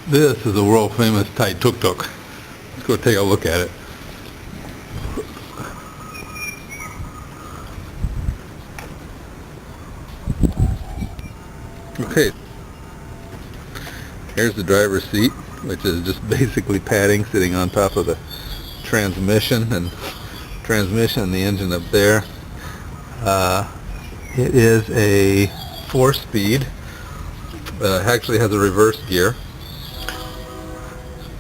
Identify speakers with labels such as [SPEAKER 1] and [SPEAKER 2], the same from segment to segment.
[SPEAKER 1] This is the world famous Thai TukTuk. Let's go take a look at it. Okay, here's the driver's seat, which is just basically padding sitting on top of the transmission and the engine up there. It is a 4-speed. Actually has a reverse gear.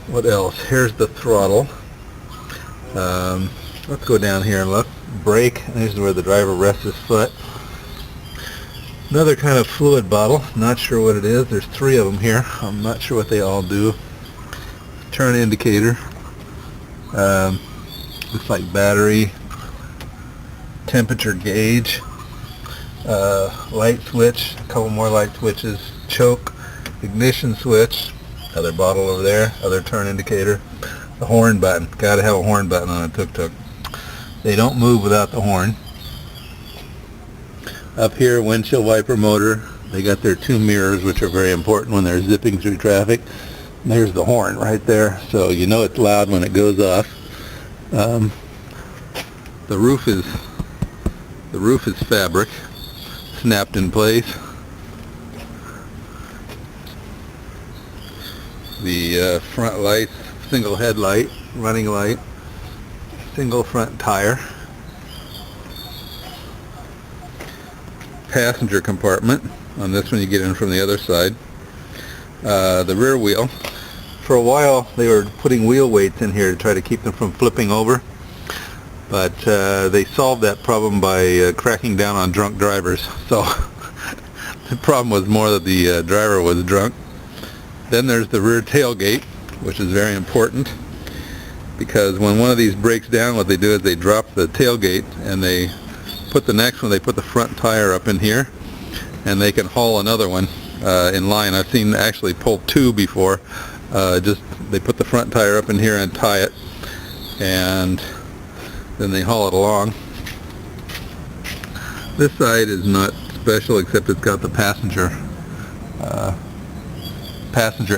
[SPEAKER 1] What else? Here's the throttle. Let's go down here and look. Brake. This is where the driver rests his foot. Another kind of fluid bottle. Not sure what it is. There's 3 of them here. I'm not sure what they all do. Turn indicator. Looks like battery. Temperature gauge. Light switch. A couple more light switches. Choke. Ignition switch. Other bottle over there. Other turn indicator. The horn button. Gotta have a horn button on a tuk-tuk. They don't move without the horn. Up here, windshield wiper motor. They got their 2 mirrors, which are very important when they're zipping through traffic. And there's the horn right there, so you know it's loud when it goes off. The roof is fabric, snapped in place. The front lights, single headlight, running light, single front tire. Passenger compartment. On this one you get in from the other side. The rear wheel. For a while they were putting wheel weights in here to try to keep them from flipping over, but they solved that problem by cracking down on drunk drivers. So the problem was more that the driver was drunk. Then there's the rear tailgate, which is very important, because when one of these breaks down, what they do is they drop the tailgate and they put the next one, they put the front tire up in here, and they can haul another one in line. I've seen actually pull 2 before. Just they put the front tire up in here and tie it, and then they haul it along. This side is not special, except it's got the passenger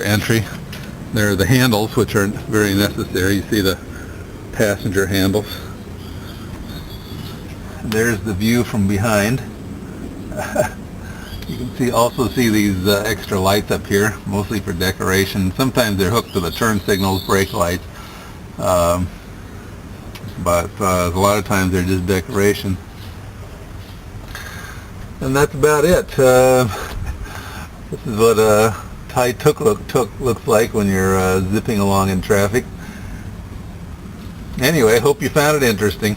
[SPEAKER 1] entry. There are the handles, which are very necessary. You see the passenger handles. There's the view from behind. You can also see these extra lights up here, mostly for decoration. Sometimes they're hooked to the turn signals, brake lights, but a lot of times they're just decoration. And that's about it. This is what a Thai TukTuk looks like when you're zipping along in traffic. Anyway, hope you found it interesting.